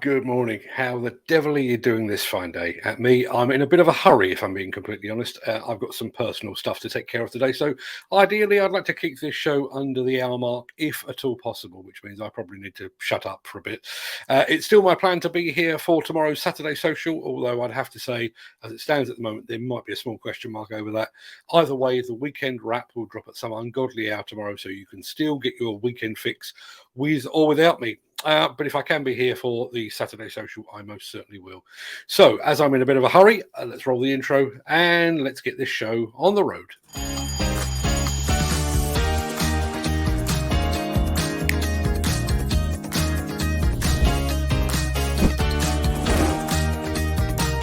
Good morning. How the devil are you doing this fine day? At me, I'm in a bit of a hurry, if I'm being completely honest. I've got some personal stuff to take care of today. So ideally, I'd like to keep this show under the hour mark, if at all possible, which means I probably need to shut up for a bit. It's still my plan to be here for tomorrow's Saturday social, although I'd have to say, as it stands at the moment, there might be a small question mark over that. Either way, the weekend wrap will drop at some ungodly hour tomorrow, so you can still get your weekend fix with or without me. But if I can be here for the Saturday social, I most certainly will. So, as I'm in a bit of a hurry, let's roll the intro and let's get this show on the road.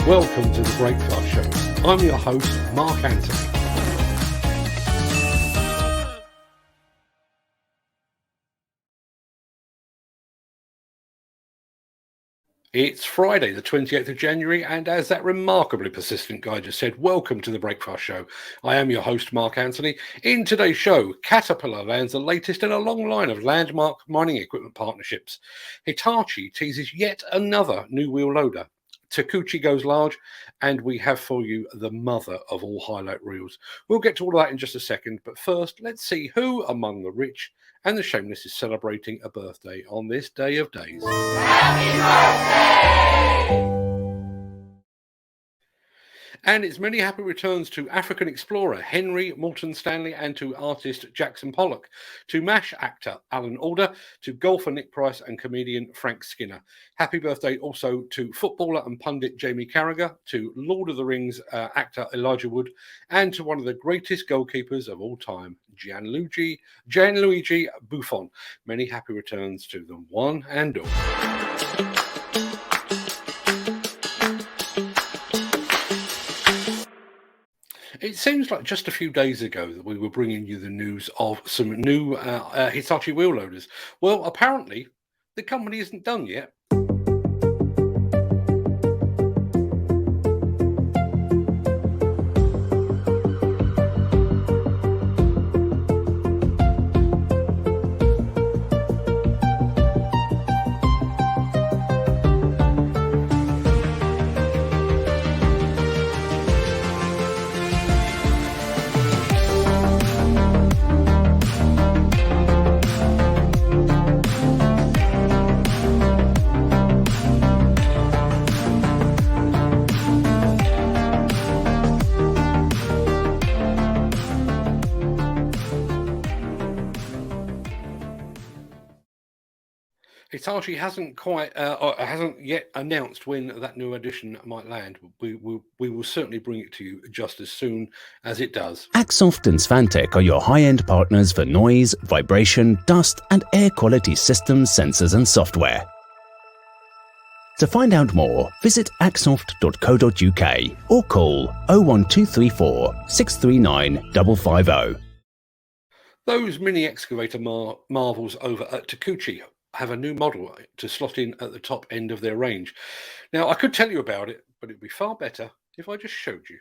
Welcome to the Breakfast Show. I'm your host, Mark Anthony. It's Friday, the 28th of January, and as that remarkably persistent guy just said, welcome to the Breakfast Show. I am your host, Mark Anthony. In today's show, Caterpillar lands the latest in a long line of landmark mining equipment partnerships. Hitachi teases yet another new wheel loader. Takeuchi goes large, and we have for you the mother of all highlight reels. We'll get to all of that in just a second, but first, let's see who among the rich and the shameless is celebrating a birthday on this day of days. Happy birthday! And it's many happy returns to African explorer Henry Moulton Stanley and to artist Jackson Pollock, to MASH actor Alan Alda, to golfer Nick Price and comedian Frank Skinner. Happy birthday also to footballer and pundit Jamie Carragher, to Lord of the Rings actor Elijah Wood, and to one of the greatest goalkeepers of all time, Gianluigi Buffon. Many happy returns to them, one and all. It seems like just a few days ago that we were bringing you the news of some new Hitachi wheel loaders. Well, apparently the company isn't done yet. Hitachi hasn't yet announced when that new edition might land. We will certainly bring it to you just as soon as it does. Axoft and Svantec are your high-end partners for noise, vibration, dust and air quality systems, sensors and software. To find out more, visit axoft.co.uk or call 01234 639 550. Those mini excavator marvels over at Takeuchi have a new model to slot in at the top end of their range. Now, I could tell you about it, but it'd be far better if I just showed you.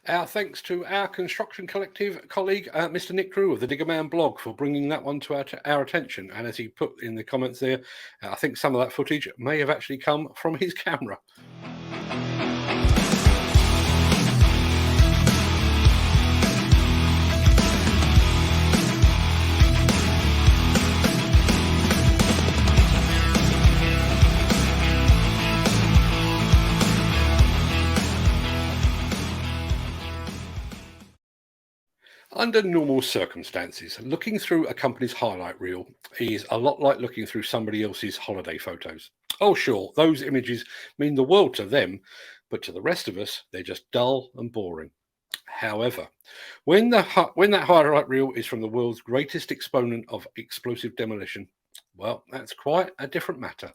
Our thanks to our construction collective colleague, Mr. Nick Drew of the Diggerman blog, for bringing that one to our attention. And as he put in the comments there, I think some of that footage may have actually come from his camera. Under normal circumstances, looking through a company's highlight reel is a lot like looking through somebody else's holiday photos. Oh, sure, those images mean the world to them, but to the rest of us, they're just dull and boring. However, when that highlight reel is from the world's greatest exponent of explosive demolition, well, that's quite a different matter.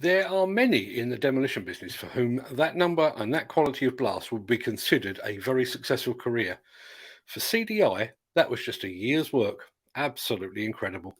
There are many in the demolition business for whom that number and that quality of blast would be considered a very successful career. For CDI, that was just a year's work. Absolutely incredible.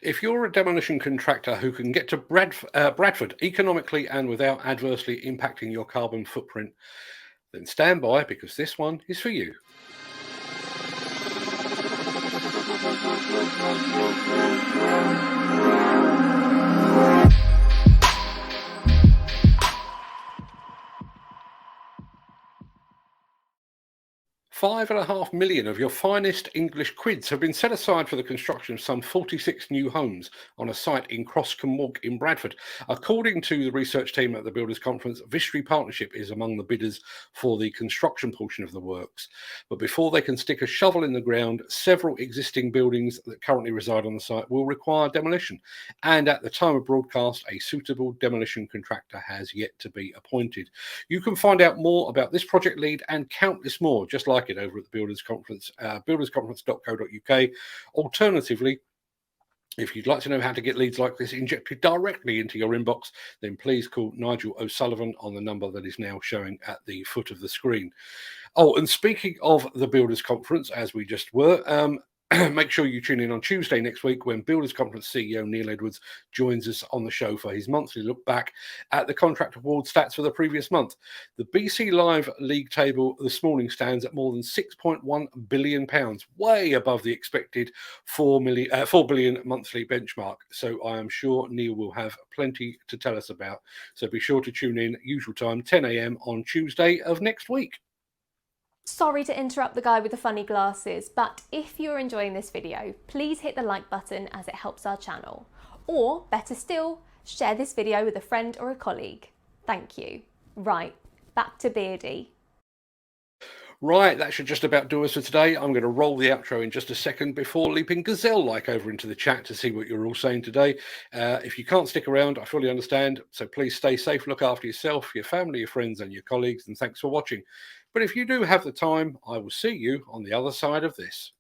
If you're a demolition contractor who can get to Bradford economically and without adversely impacting your carbon footprint, then stand by, because this one is for you. 5.5 million of your finest English quids have been set aside for the construction of some 46 new homes on a site in Croscombe Walk in Bradford. According to the research team at the Builders Conference, Vistry Partnership is among the bidders for the construction portion of the works. But before they can stick a shovel in the ground, several existing buildings that currently reside on the site will require demolition. And at the time of broadcast, a suitable demolition contractor has yet to be appointed. You can find out more about this project lead and countless more just like it over at the Builders Conference, buildersconference.co.uk. Alternatively, if you'd like to know how to get leads like this injected directly into your inbox, then please call Nigel O'Sullivan on the number that is now showing at the foot of the screen. Oh, and speaking of the Builders Conference, as we just were, make sure you tune in on Tuesday next week when Builders Conference CEO Neil Edwards joins us on the show for his monthly look back at the contract award stats for the previous month. The BC Live league table this morning stands at more than £6.1 billion, way above the expected £4 billion monthly benchmark. So I am sure Neil will have plenty to tell us about. So be sure to tune in, usual time, 10 a.m. on Tuesday of next week. Sorry to interrupt the guy with the funny glasses, but if you're enjoying this video, please hit the like button as it helps our channel. Or, better still, share this video with a friend or a colleague. Thank you. Right, back to Beardy. Right, that should just about do us for today. I'm going to roll the outro in just a second before leaping gazelle-like over into the chat to see what you're all saying today. If you can't stick around, I fully understand. So please stay safe, look after yourself, your family, your friends and your colleagues, and thanks for watching. But if you do have the time, I will see you on the other side of this.